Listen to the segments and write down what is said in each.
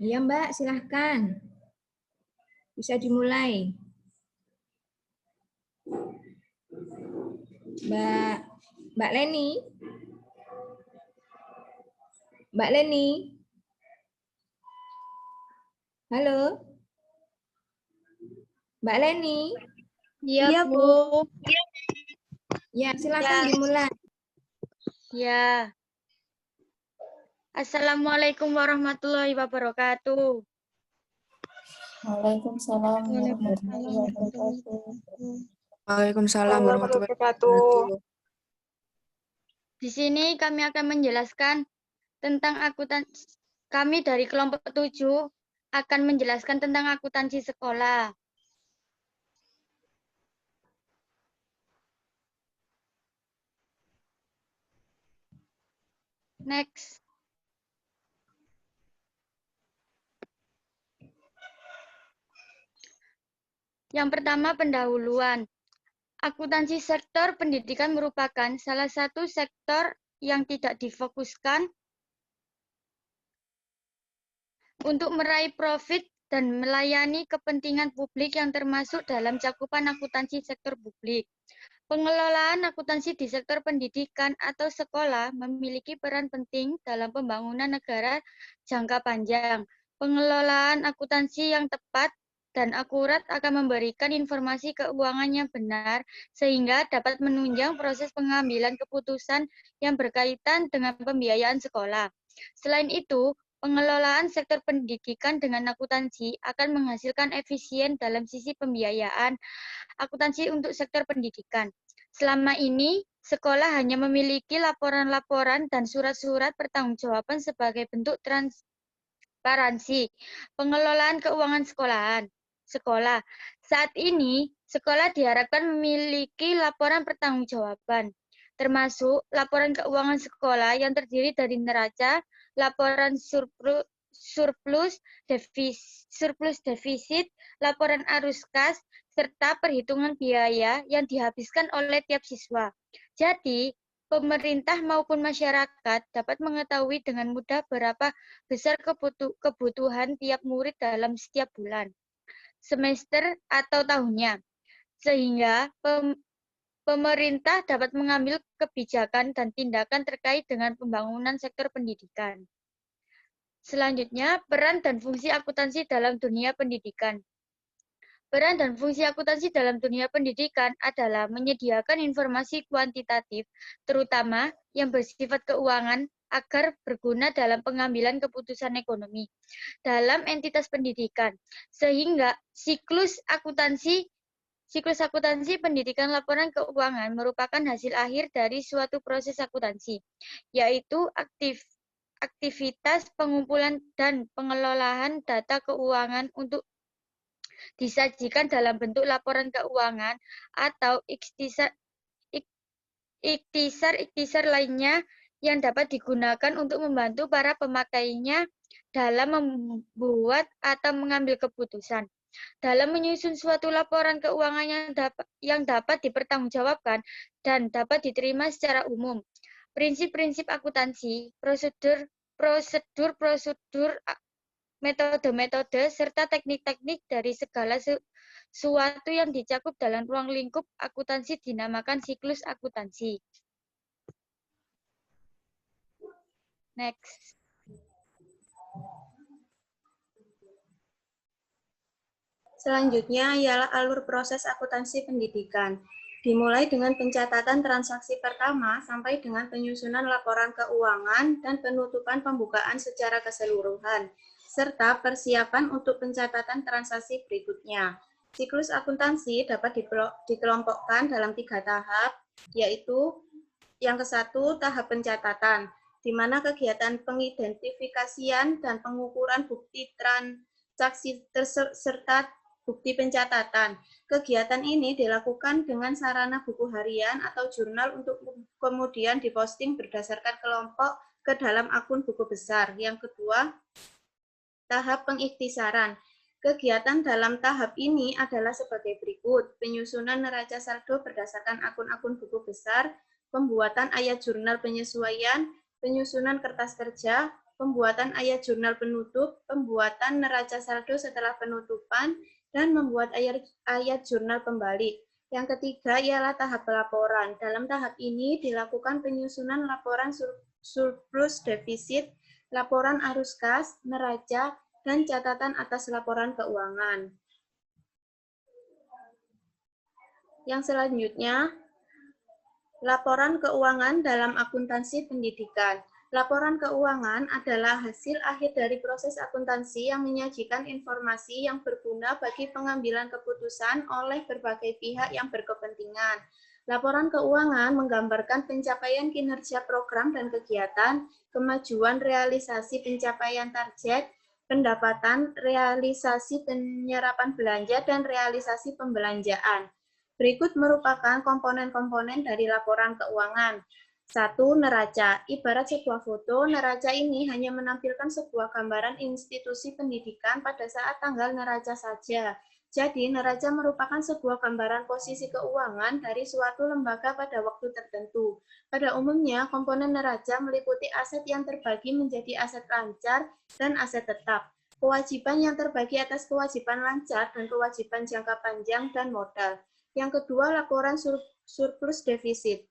Iya Mbak, silahkan. Bisa dimulai. Mbak Leni. Mbak Leni. Halo. Mbak Leni. Iya, Bu. Ya, silahkan dimulai. Ya. Assalamualaikum warahmatullahi wabarakatuh. Waalaikumsalam warahmatullahi wabarakatuh. Waalaikumsalam warahmatullahi wabarakatuh. Di sini kami akan menjelaskan tentang akuntansi. Kami dari kelompok 7 akan menjelaskan tentang akuntansi sekolah. Next. Yang pertama, pendahuluan. Akuntansi sektor pendidikan merupakan salah satu sektor yang tidak difokuskan untuk meraih profit dan melayani kepentingan publik yang termasuk dalam cakupan akuntansi sektor publik. Pengelolaan akuntansi di sektor pendidikan atau sekolah memiliki peran penting dalam pembangunan negara jangka panjang. Pengelolaan akuntansi yang tepat dan akurat akan memberikan informasi keuangan yang benar sehingga dapat menunjang proses pengambilan keputusan yang berkaitan dengan pembiayaan sekolah. Selain itu, pengelolaan sektor pendidikan dengan akuntansi akan menghasilkan efisien dalam sisi pembiayaan akuntansi untuk sektor pendidikan. Selama ini, sekolah hanya memiliki laporan-laporan dan surat-surat pertanggungjawaban sebagai bentuk transparansi pengelolaan keuangan sekolah. Saat ini, sekolah diharapkan memiliki laporan pertanggungjawaban, termasuk laporan keuangan sekolah yang terdiri dari neraca, laporan surplus defisit, laporan arus kas, serta perhitungan biaya yang dihabiskan oleh tiap siswa. Jadi, pemerintah maupun masyarakat dapat mengetahui dengan mudah berapa besar kebutuhan tiap murid dalam setiap bulan, semester, atau tahunnya, sehingga pemerintah dapat mengambil kebijakan dan tindakan terkait dengan pembangunan sektor pendidikan. Selanjutnya, peran dan fungsi akuntansi dalam dunia pendidikan. Peran dan fungsi akuntansi dalam dunia pendidikan adalah menyediakan informasi kuantitatif, terutama yang bersifat keuangan, agar berguna dalam pengambilan keputusan ekonomi dalam entitas pendidikan, sehingga siklus akuntansi pendidikan laporan keuangan merupakan hasil akhir dari suatu proses akuntansi, yaitu aktivitas pengumpulan dan pengelolaan data keuangan untuk disajikan dalam bentuk laporan keuangan atau ikhtisar lainnya yang dapat digunakan untuk membantu para pemakainya dalam membuat atau mengambil keputusan. Dalam menyusun suatu laporan keuangan yang dapat dipertanggungjawabkan dan dapat diterima secara umum. Prinsip-prinsip akuntansi, prosedur, metode-metode, serta teknik-teknik dari segala sesuatu yang dicakup dalam ruang lingkup akuntansi dinamakan siklus akuntansi. Next. Selanjutnya ialah alur proses akuntansi pendidikan. Dimulai dengan pencatatan transaksi pertama sampai dengan penyusunan laporan keuangan dan penutupan pembukaan secara keseluruhan, serta persiapan untuk pencatatan transaksi berikutnya. Siklus akuntansi dapat dikelompokkan dalam 3 tahap, yaitu yang ke-1 tahap pencatatan, di mana kegiatan pengidentifikasian dan pengukuran bukti transaksi serta bukti pencatatan. Kegiatan ini dilakukan dengan sarana buku harian atau jurnal untuk kemudian diposting berdasarkan kelompok ke dalam akun buku besar. Yang kedua, tahap pengikhtisaran. Kegiatan dalam tahap ini adalah sebagai berikut: penyusunan neraca saldo berdasarkan akun-akun buku besar, pembuatan ayat jurnal penyesuaian, penyusunan kertas kerja, pembuatan ayat jurnal penutup, pembuatan neraca saldo setelah penutupan, dan membuat ayat jurnal pembalik. Yang ketiga ialah tahap pelaporan. Dalam tahap ini dilakukan penyusunan laporan surplus defisit, laporan arus kas, neraca, dan catatan atas laporan keuangan. Yang selanjutnya, laporan keuangan dalam akuntansi pendidikan. Laporan keuangan adalah hasil akhir dari proses akuntansi yang menyajikan informasi yang berguna bagi pengambilan keputusan oleh berbagai pihak yang berkepentingan. Laporan keuangan menggambarkan pencapaian kinerja program dan kegiatan, kemajuan realisasi pencapaian target, pendapatan, realisasi penyerapan belanja, dan realisasi pembelanjaan. Berikut merupakan komponen-komponen dari laporan keuangan. 1. Neraca. Ibarat sebuah foto, neraca ini hanya menampilkan sebuah gambaran institusi pendidikan pada saat tanggal neraca saja. Jadi, neraca merupakan sebuah gambaran posisi keuangan dari suatu lembaga pada waktu tertentu. Pada umumnya, komponen neraca meliputi aset yang terbagi menjadi aset lancar dan aset tetap, kewajiban yang terbagi atas kewajiban lancar dan kewajiban jangka panjang dan modal. Yang kedua, laporan surplus defisit.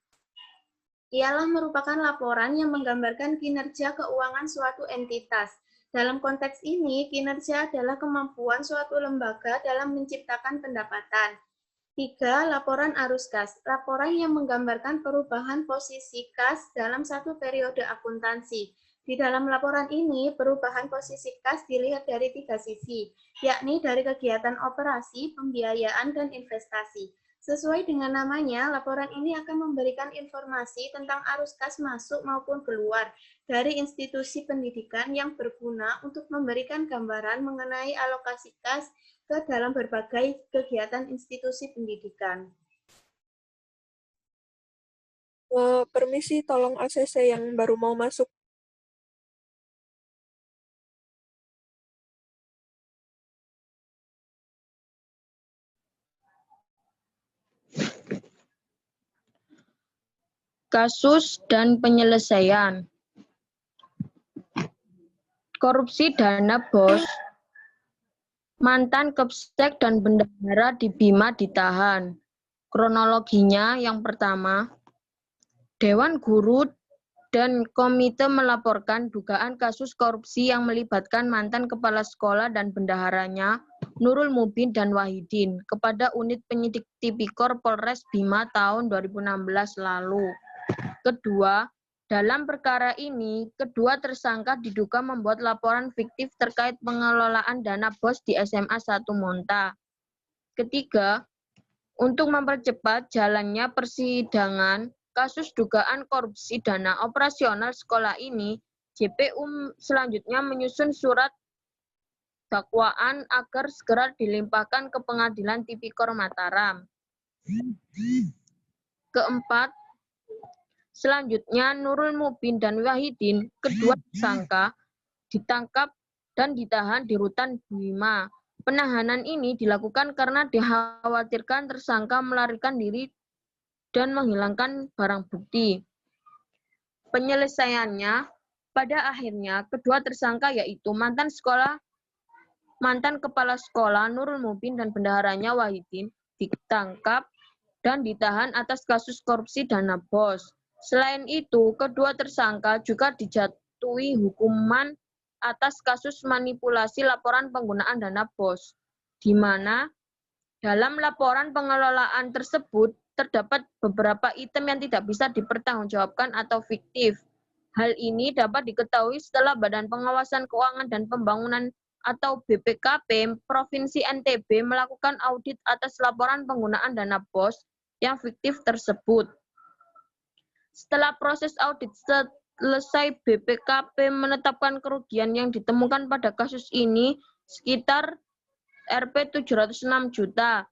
Ialah merupakan laporan yang menggambarkan kinerja keuangan suatu entitas. Dalam konteks ini, kinerja adalah kemampuan suatu lembaga dalam menciptakan pendapatan. 3. Laporan arus kas. Laporan yang menggambarkan perubahan posisi kas dalam satu periode akuntansi. Di dalam laporan ini, perubahan posisi kas dilihat dari 3 sisi, yakni dari kegiatan operasi, pembiayaan, dan investasi. Sesuai dengan namanya, laporan ini akan memberikan informasi tentang arus kas masuk maupun keluar dari institusi pendidikan yang berguna untuk memberikan gambaran mengenai alokasi kas ke dalam berbagai kegiatan institusi pendidikan. Permisi, tolong ACC yang baru mau masuk. Kasus dan penyelesaian. Korupsi dana BOS. Mantan Kepsek dan bendahara di Bima ditahan. Kronologinya yang pertama, Dewan Guru dan komite melaporkan dugaan kasus korupsi yang melibatkan mantan kepala sekolah dan bendaharanya Nurul Mubin dan Wahidin kepada unit penyidik Tipikor Polres Bima tahun 2016 lalu. Kedua, dalam perkara ini, kedua tersangka diduga membuat laporan fiktif terkait pengelolaan dana BOS di SMA 1 Monta. Ketiga, untuk mempercepat jalannya persidangan kasus dugaan korupsi dana operasional sekolah ini, JPU selanjutnya menyusun surat dakwaan agar segera dilimpahkan ke Pengadilan Tipikor Mataram. Keempat, selanjutnya Nurul Mubin dan Wahidin, kedua tersangka, ditangkap dan ditahan di Rutan Bima. Penahanan ini dilakukan karena dikhawatirkan tersangka melarikan diri dan menghilangkan barang bukti. Penyelesaiannya, pada akhirnya kedua tersangka yaitu mantan kepala sekolah Nurul Mubin dan bendaharanya Wahidin ditangkap dan ditahan atas kasus korupsi dana BOS. Selain itu, kedua tersangka juga dijatuhi hukuman atas kasus manipulasi laporan penggunaan dana BOS, di mana dalam laporan pengelolaan tersebut terdapat beberapa item yang tidak bisa dipertanggungjawabkan atau fiktif. Hal ini dapat diketahui setelah Badan Pengawasan Keuangan dan Pembangunan atau BPKP Provinsi NTB melakukan audit atas laporan penggunaan dana BOS yang fiktif tersebut. Setelah proses audit selesai, BPKP menetapkan kerugian yang ditemukan pada kasus ini sekitar Rp 706 juta.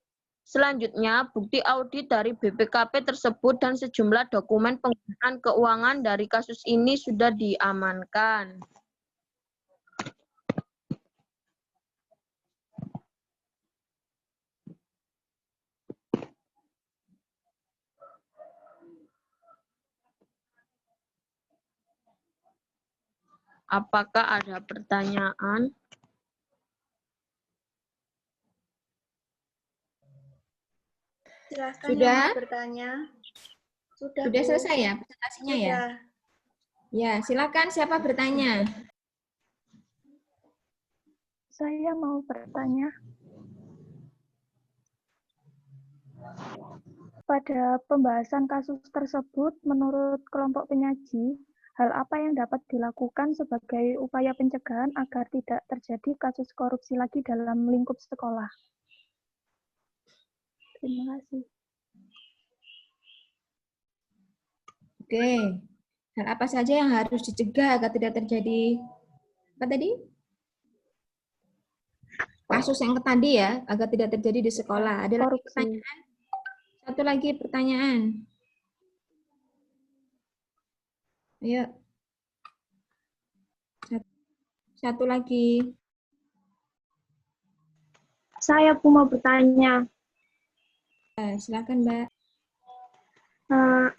Selanjutnya, bukti audit dari BPKP tersebut dan sejumlah dokumen penggunaan keuangan dari kasus ini sudah diamankan. Apakah ada pertanyaan? Silahkan Sudah? yang mau bertanya. Sudah, Sudah Bu. selesai ya presentasinya ya? Sudah. Ya, silakan siapa bertanya? Saya mau bertanya. Pada pembahasan kasus tersebut, menurut kelompok penyaji, hal apa yang dapat dilakukan sebagai upaya pencegahan agar tidak terjadi kasus korupsi lagi dalam lingkup sekolah? Terima kasih. Oke. Hal apa saja yang harus dicegah agar tidak terjadi apa tadi? Kasus yang tadi ya, agar tidak terjadi di sekolah. Ada lagi Korupsi. pertanyaan? Satu lagi pertanyaan. Ayo. Satu lagi. Saya pun mau bertanya, Silakan, Mbak.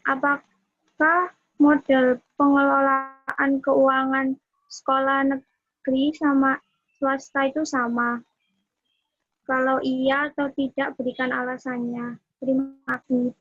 apakah model pengelolaan keuangan sekolah negeri sama swasta itu sama? Kalau iya atau tidak, berikan alasannya. Terima kasih.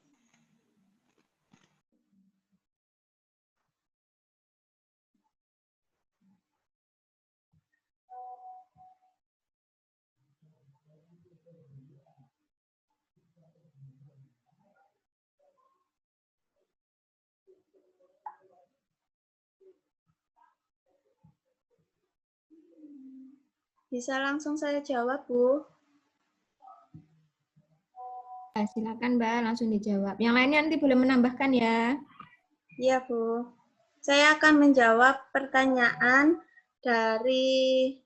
Bisa langsung saya jawab, Bu. Silakan, Mbak, langsung dijawab. Yang lainnya nanti boleh menambahkan ya. Iya, Bu. Saya akan menjawab pertanyaan dari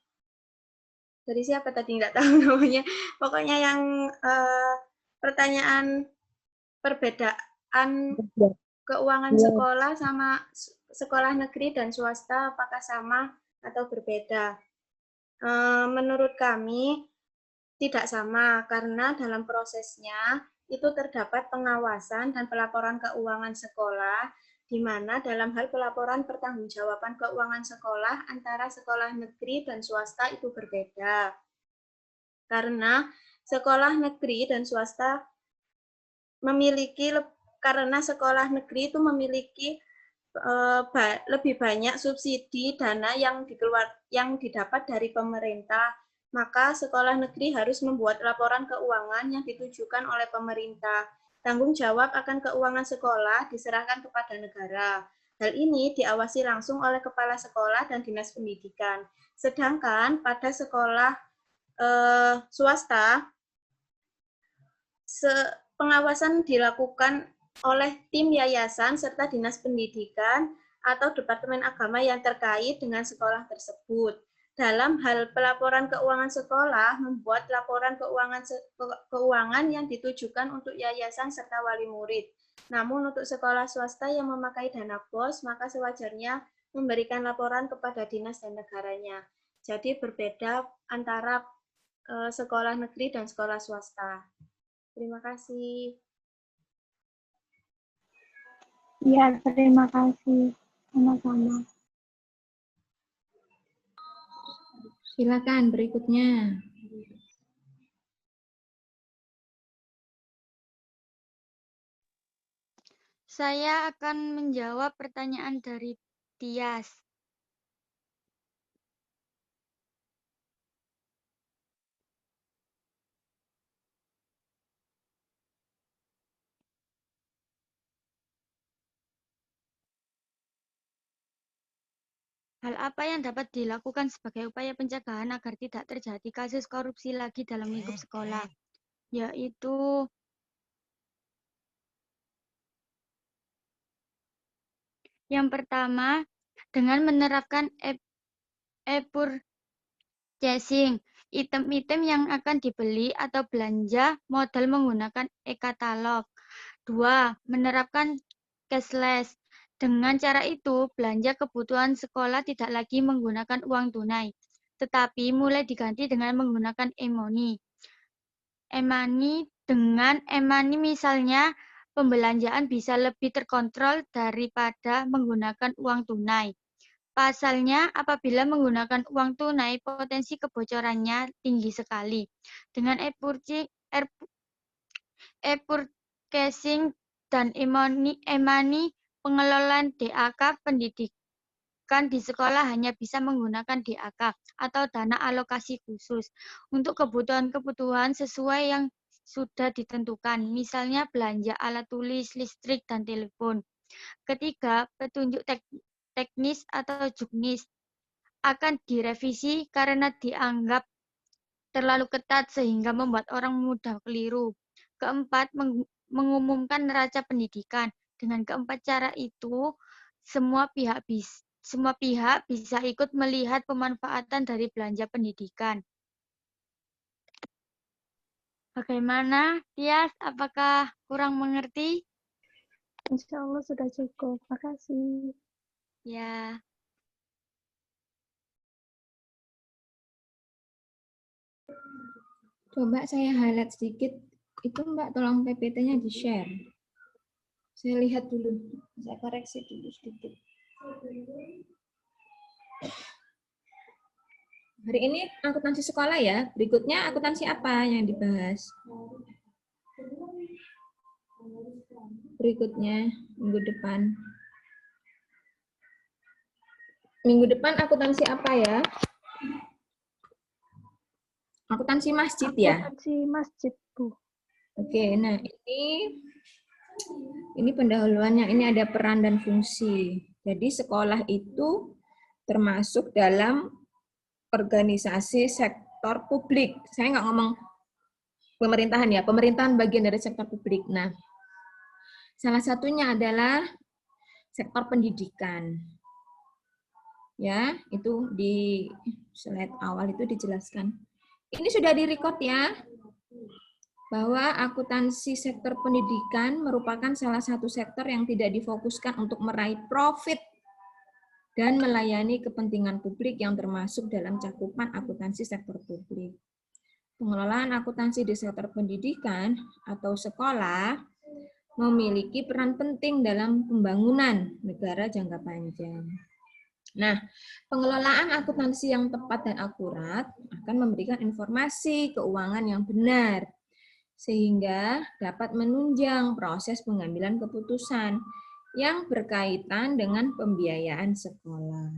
siapa tadi, nggak tahu namanya. Pokoknya yang pertanyaan perbedaan keuangan sekolah sama sekolah negeri dan swasta apakah sama atau berbeda? Menurut kami tidak sama karena dalam prosesnya itu terdapat pengawasan dan pelaporan keuangan sekolah, di mana dalam hal pelaporan pertanggungjawaban keuangan sekolah antara sekolah negeri dan swasta itu berbeda. Karena sekolah negeri dan swasta karena sekolah negeri itu memiliki lebih banyak subsidi dana yang didapat dari pemerintah, maka sekolah negeri harus membuat laporan keuangan yang ditujukan oleh pemerintah. Tanggung jawab akan keuangan sekolah diserahkan kepada negara. Hal ini diawasi langsung oleh kepala sekolah dan dinas pendidikan. Sedangkan pada sekolah swasta, pengawasan dilakukan oleh tim yayasan serta dinas pendidikan atau departemen agama yang terkait dengan sekolah tersebut. Dalam hal pelaporan keuangan sekolah, membuat laporan keuangan yang ditujukan untuk yayasan serta wali murid. Namun untuk sekolah swasta yang memakai dana BOS, maka sewajarnya memberikan laporan kepada dinas dan negaranya. Jadi berbeda antara sekolah negeri dan sekolah swasta. Terima kasih. Ya, terima kasih. Sama-sama. Silakan berikutnya. Saya akan menjawab pertanyaan dari Tias. Hal apa yang dapat dilakukan sebagai upaya pencegahan agar tidak terjadi kasus korupsi lagi dalam lingkup sekolah? Yaitu yang pertama, dengan menerapkan e-purchasing, item-item yang akan dibeli atau belanja modal menggunakan e-katalog. 2. Menerapkan cashless. Dengan cara itu, belanja kebutuhan sekolah tidak lagi menggunakan uang tunai, tetapi mulai diganti dengan menggunakan e-money. Dengan e-money misalnya, pembelanjaan bisa lebih terkontrol daripada menggunakan uang tunai. Pasalnya, apabila menggunakan uang tunai, potensi kebocorannya tinggi sekali. Dengan e-purchasing dan e-money, pengelolaan DAK pendidikan di sekolah hanya bisa menggunakan DAK atau dana alokasi khusus untuk kebutuhan-kebutuhan sesuai yang sudah ditentukan, misalnya belanja alat tulis, listrik, dan telepon. Ketiga, petunjuk teknis atau juknis akan direvisi karena dianggap terlalu ketat sehingga membuat orang mudah keliru. Keempat, mengumumkan neraca pendidikan. Dengan keempat cara itu, semua pihak bisa ikut melihat pemanfaatan dari belanja pendidikan. Bagaimana, Tias? Apakah kurang mengerti? Insya Allah sudah cukup. Makasih. Ya. Coba saya highlight sedikit. Itu Mbak, tolong PPT-nya di-share. Saya lihat dulu. Saya koreksi dulu sedikit. Hari ini akuntansi sekolah ya. Berikutnya akuntansi apa yang dibahas? Berikutnya minggu depan. Minggu depan akuntansi apa ya? Akuntansi masjid ya? Akuntansi masjid, Bu. Oke, nah ini pendahuluannya. Ini ada peran dan fungsi. Jadi sekolah itu termasuk dalam organisasi sektor publik. Saya nggak ngomong pemerintahan ya, pemerintahan bagian dari sektor publik. Nah, salah satunya adalah sektor pendidikan. Ya, itu di slide awal itu dijelaskan. Ini sudah direcord ya, bahwa akuntansi sektor pendidikan merupakan salah satu sektor yang tidak difokuskan untuk meraih profit dan melayani kepentingan publik yang termasuk dalam cakupan akuntansi sektor publik. Pengelolaan akuntansi di sektor pendidikan atau sekolah memiliki peran penting dalam pembangunan negara jangka panjang. Nah, pengelolaan akuntansi yang tepat dan akurat akan memberikan informasi keuangan yang benar, sehingga dapat menunjang proses pengambilan keputusan yang berkaitan dengan pembiayaan sekolah.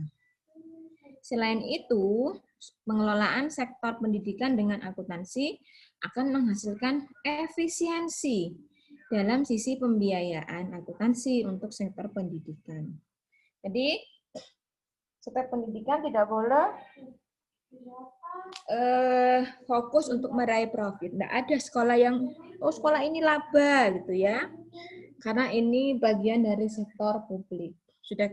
Selain itu, pengelolaan sektor pendidikan dengan akuntansi akan menghasilkan efisiensi dalam sisi pembiayaan akuntansi untuk sektor pendidikan. Jadi, sektor pendidikan tidak boleh fokus untuk meraih profit. Nggak ada sekolah yang, oh sekolah ini laba gitu ya. Karena ini bagian dari sektor publik. Sudah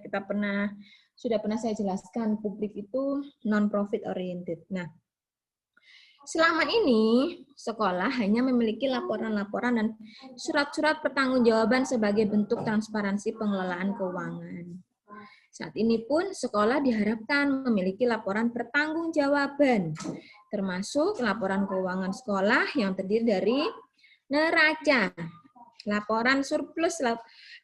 pernah saya jelaskan, publik itu non-profit oriented. Nah, selama ini sekolah hanya memiliki laporan-laporan dan surat-surat pertanggungjawaban sebagai bentuk transparansi pengelolaan keuangan. Saat ini pun sekolah diharapkan memiliki laporan pertanggungjawaban, termasuk laporan keuangan sekolah yang terdiri dari neraca, laporan surplus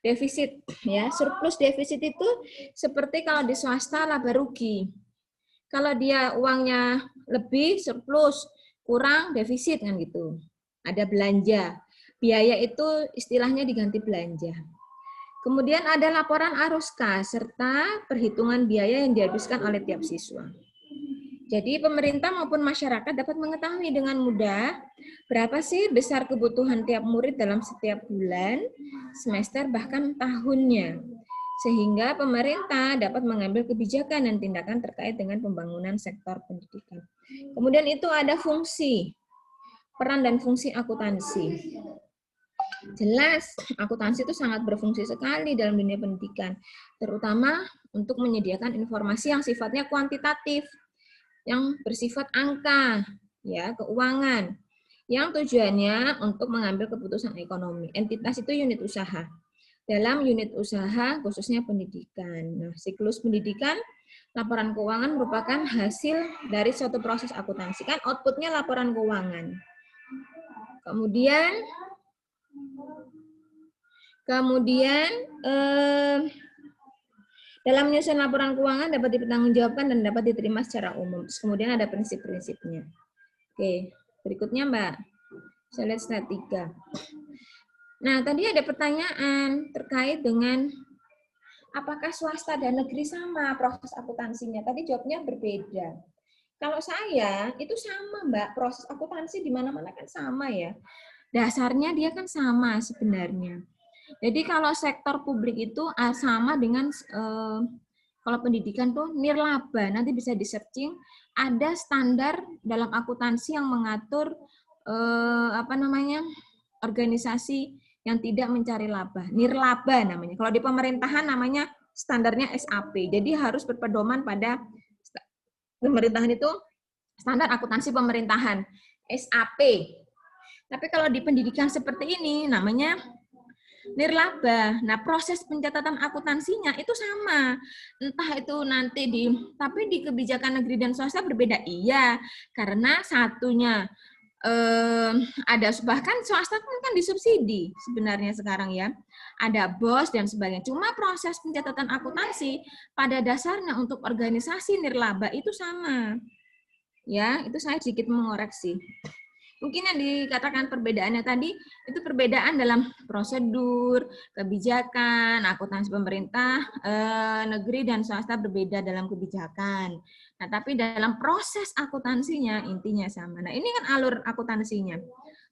defisit. Ya, surplus defisit itu seperti kalau di swasta laba rugi. Kalau dia uangnya lebih surplus, kurang defisit kan gitu. Ada belanja. Biaya itu istilahnya diganti belanja. Kemudian ada laporan arus kas serta perhitungan biaya yang dihabiskan oleh tiap siswa. Jadi pemerintah maupun masyarakat dapat mengetahui dengan mudah berapa sih besar kebutuhan tiap murid dalam setiap bulan, semester, bahkan tahunnya. Sehingga pemerintah dapat mengambil kebijakan dan tindakan terkait dengan pembangunan sektor pendidikan. Kemudian itu ada fungsi, peran dan fungsi akuntansi. Jelas, akuntansi itu sangat berfungsi sekali dalam dunia pendidikan, terutama untuk menyediakan informasi yang sifatnya kuantitatif, yang bersifat angka, ya, keuangan, yang tujuannya untuk mengambil keputusan ekonomi. Entitas itu unit usaha. Dalam unit usaha, khususnya pendidikan. Nah, siklus pendidikan, laporan keuangan merupakan hasil dari suatu proses akuntansi. Kan outputnya laporan keuangan. Kemudian Dalam menyusun laporan keuangan dapat dipertanggungjawabkan dan dapat diterima secara umum. Terus kemudian ada prinsip-prinsipnya. Oke, berikutnya Mbak. Saya lihat slide 3. Nah, tadi ada pertanyaan terkait dengan apakah swasta dan negeri sama proses akuntansinya. Tadi jawabnya berbeda. Kalau saya, itu sama Mbak. Proses akuntansi di mana-mana kan sama ya. Dasarnya dia kan sama sebenarnya. Jadi kalau sektor publik itu sama dengan kalau pendidikan tuh nirlaba, nanti bisa di-searching, ada standar dalam akuntansi yang mengatur organisasi yang tidak mencari laba, nirlaba namanya. Kalau di pemerintahan namanya standarnya SAP. Jadi harus berpedoman pada pemerintahan itu standar akuntansi pemerintahan SAP. Tapi kalau di pendidikan seperti ini namanya nirlaba. Nah, proses pencatatan akuntansinya itu sama. Entah itu nanti tapi di kebijakan negeri dan swasta berbeda. Iya, karena satunya ada, bahkan swasta kan disubsidi sebenarnya sekarang ya. Ada BOS dan sebagainya. Cuma proses pencatatan akuntansi pada dasarnya untuk organisasi nirlaba itu sama. Ya, itu saya sedikit mengoreksi. Mungkin yang dikatakan perbedaannya tadi, itu perbedaan dalam prosedur, kebijakan, akuntansi pemerintah, negeri dan swasta berbeda dalam kebijakan. Nah, tapi dalam proses akuntansinya intinya sama. Nah, ini kan alur akuntansinya.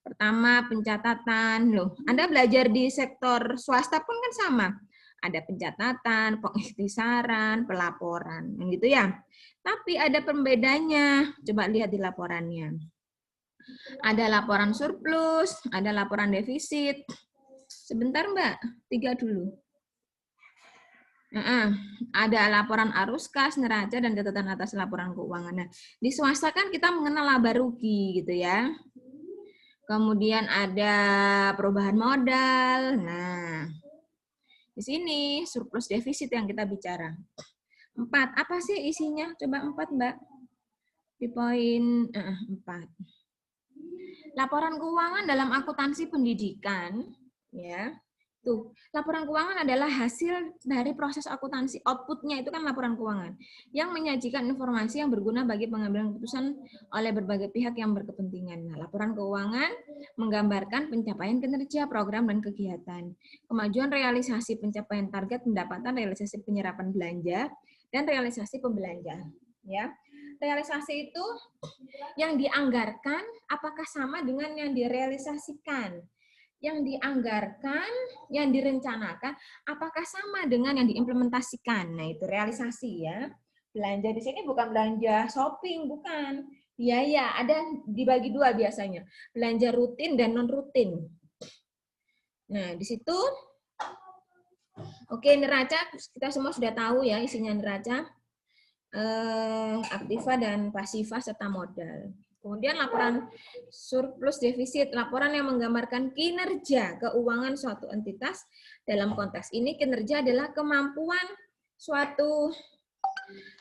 Pertama, pencatatan. Loh, Anda belajar di sektor swasta pun kan sama. Ada pencatatan, pengikhtisaran, pelaporan, gitu ya. Tapi ada pembedanya. Coba lihat di laporannya. Ada laporan surplus, ada laporan defisit. Sebentar Mbak, 3 dulu. Ada laporan arus kas, neraca, dan catatan atas laporan keuangan. Nah, di swasta kan kita mengenal laba rugi gitu ya. Kemudian ada perubahan modal. Nah, di sini surplus defisit yang kita bicara. 4, apa sih isinya? Coba 4 Mbak. Di poin 4. Laporan keuangan dalam akuntansi pendidikan, ya. Tuh, laporan keuangan adalah hasil dari proses akuntansi. Outputnya itu kan laporan keuangan yang menyajikan informasi yang berguna bagi pengambilan keputusan oleh berbagai pihak yang berkepentingan. Nah, laporan keuangan menggambarkan pencapaian kinerja, program, dan kegiatan, kemajuan realisasi pencapaian target pendapatan, realisasi penyerapan belanja, dan realisasi pembelanjaan. Ya. Realisasi itu yang dianggarkan apakah sama dengan yang direalisasikan? Yang dianggarkan, yang direncanakan, apakah sama dengan yang diimplementasikan? Nah, itu realisasi ya. Belanja di sini bukan belanja shopping, bukan. Biaya, ada dibagi 2 biasanya. Belanja rutin dan non-rutin. Nah, di situ, oke, neraca, kita semua sudah tahu ya isinya neraca. Aktiva dan pasiva serta modal. Kemudian laporan surplus defisit, laporan yang menggambarkan kinerja keuangan suatu entitas. Dalam konteks ini kinerja adalah kemampuan suatu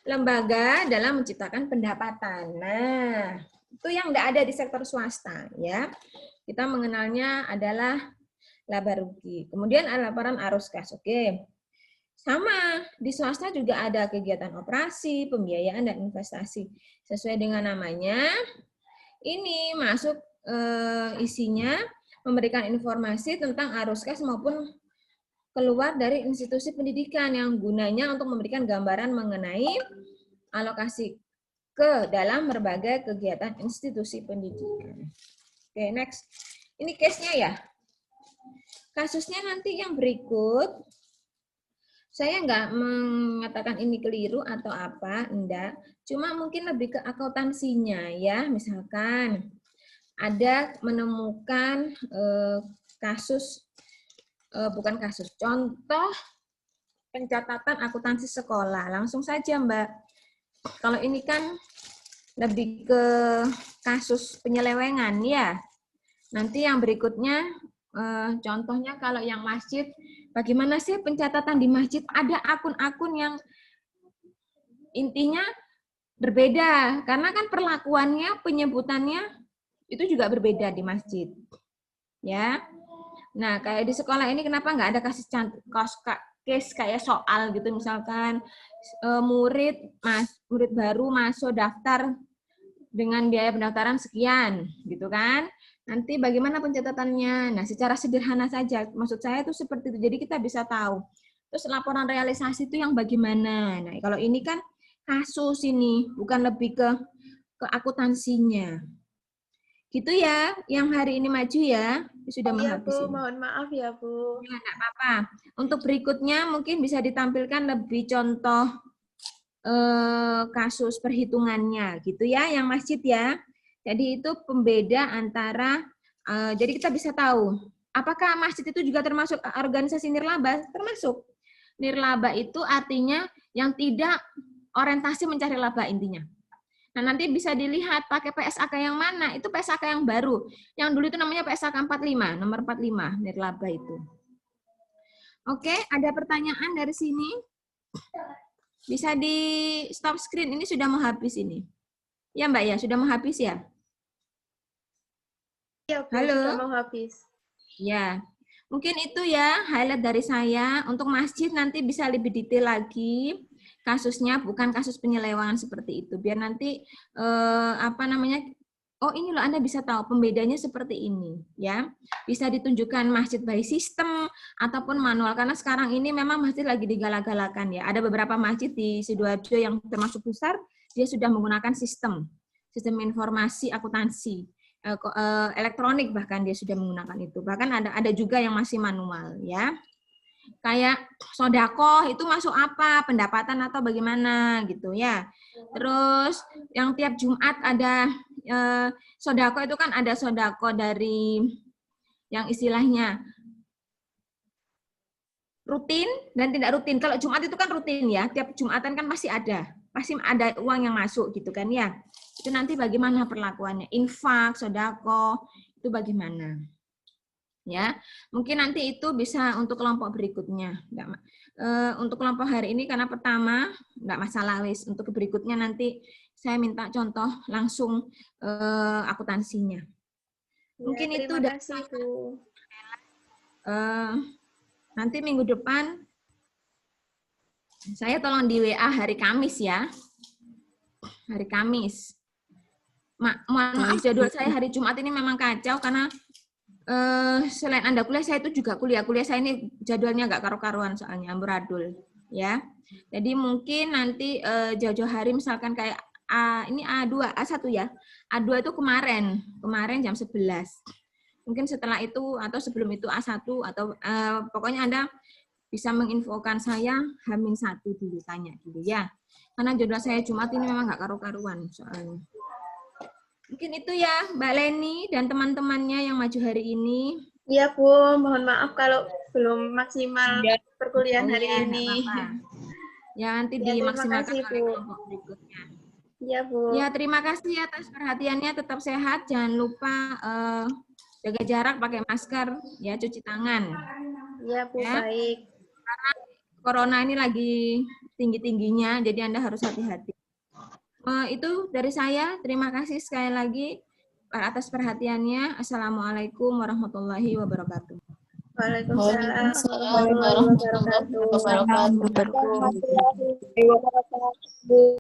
lembaga dalam menciptakan pendapatan. Nah, itu yang tidak ada di sektor swasta ya. Kita mengenalnya adalah laba rugi. Kemudian ada laporan arus kas. Oke. Sama, di swasta juga ada kegiatan operasi, pembiayaan, dan investasi. Sesuai dengan namanya, ini masuk isinya memberikan informasi tentang arus kas maupun keluar dari institusi pendidikan yang gunanya untuk memberikan gambaran mengenai alokasi ke dalam berbagai kegiatan institusi pendidikan. Oke, next. Ini case-nya ya. Kasusnya nanti yang berikut, saya nggak mengatakan ini keliru atau apa, enggak. Cuma mungkin lebih ke akuntansinya ya. Misalkan ada menemukan contoh pencatatan akuntansi sekolah. Langsung saja Mbak. Kalau ini kan lebih ke kasus penyelewengan ya. Nanti yang berikutnya, contohnya kalau yang masjid, bagaimana sih pencatatan di masjid? Ada akun-akun yang intinya berbeda, karena kan perlakuannya, penyebutannya itu juga berbeda di masjid. Ya. Nah, kayak di sekolah ini kenapa nggak ada case kayak soal gitu, misalkan murid baru masuk daftar dengan biaya pendaftaran sekian, gitu kan. Nanti bagaimana pencatatannya? Nah, secara sederhana saja. Maksud saya itu seperti itu. Jadi kita bisa tahu. Terus laporan realisasi itu yang bagaimana? Nah, kalau ini kan kasus ini, bukan lebih ke akuntansinya. Gitu ya, yang hari ini maju ya. Sudah Iya, menghabis Bu. ini. Mohon maaf ya, Bu. Ya, enggak apa-apa. Untuk berikutnya mungkin bisa ditampilkan lebih contoh kasus perhitungannya gitu ya, yang masjid ya. Jadi itu pembeda antara, jadi kita bisa tahu, apakah masjid itu juga termasuk organisasi nirlaba? Termasuk. Nirlaba itu artinya yang tidak orientasi mencari laba intinya. Nah, nanti bisa dilihat pakai PSAK yang mana, itu PSAK yang baru. Yang dulu itu namanya PSAK 45, nomor 45, nirlaba itu. Oke, ada pertanyaan dari sini? Bisa di stop screen, ini sudah mau habis ini. Ya Mbak ya, sudah mau habis ya? Iya, Bu. Halo? Sudah mau habis. Ya, mungkin itu ya highlight dari saya. Untuk masjid nanti bisa lebih detail lagi. Kasusnya bukan kasus penyelewengan seperti itu. Biar nanti, oh ini loh Anda bisa tahu pembedanya seperti ini. Ya, bisa ditunjukkan masjid by sistem ataupun manual. Karena sekarang ini memang masjid lagi digalak-galakan ya. Ada beberapa masjid di Sidoarjo yang termasuk besar, dia sudah menggunakan sistem informasi akuntansi. Elektronik bahkan dia sudah menggunakan itu. Bahkan ada juga yang masih manual ya. Kayak sodako itu masuk apa? Pendapatan atau bagaimana gitu ya. Terus yang tiap Jumat ada sodako itu kan ada sodako dari yang istilahnya rutin dan tidak rutin. Kalau Jumat itu kan rutin ya. Tiap Jumatan kan pasti ada uang yang masuk gitu kan ya. Itu nanti bagaimana perlakuannya, infak, sodako, itu bagaimana. Ya, mungkin nanti itu bisa untuk kelompok berikutnya. Untuk kelompok hari ini karena pertama, enggak masalah wis. Untuk berikutnya nanti saya minta contoh langsung akuntansinya. Mungkin Ya, itu terima kasih, Bu. Nanti minggu depan saya tolong di WA hari Kamis ya. Hari Kamis. Mohon maaf jadwal saya hari Jumat ini memang kacau karena selain Anda kuliah, saya itu juga kuliah. Kuliah saya ini jadwalnya nggak karu-karuan soalnya, amburadul. Ya. Jadi mungkin nanti jauh-jauh hari misalkan kayak ini A2, A1 ya. A2 itu kemarin jam 11. Mungkin setelah itu atau sebelum itu A1 atau pokoknya Anda bisa menginfokan saya H-1 dulu, tanya dulu ya. Karena jadwal saya Jumat ini memang nggak karu-karuan soalnya. Mungkin itu ya Mbak Leni dan teman-temannya yang maju hari ini. Iya, Bu. Mohon maaf kalau belum maksimal perkuliahan hari ini. Ya, nanti Ya, dimaksimalkan kasih, oleh Bu. kelompok berikutnya. Iya, Bu. Ya, terima kasih atas perhatiannya. Tetap sehat. Jangan lupa jaga jarak, pakai masker, ya, cuci tangan. Iya, Bu. Ya. Baik. Karena corona ini lagi tinggi-tingginya, jadi Anda harus hati-hati. Itu dari saya. Terima kasih sekali lagi atas perhatiannya. Assalamualaikum warahmatullahi wabarakatuh. Waalaikumsalam warahmatullahi wabarakatuh.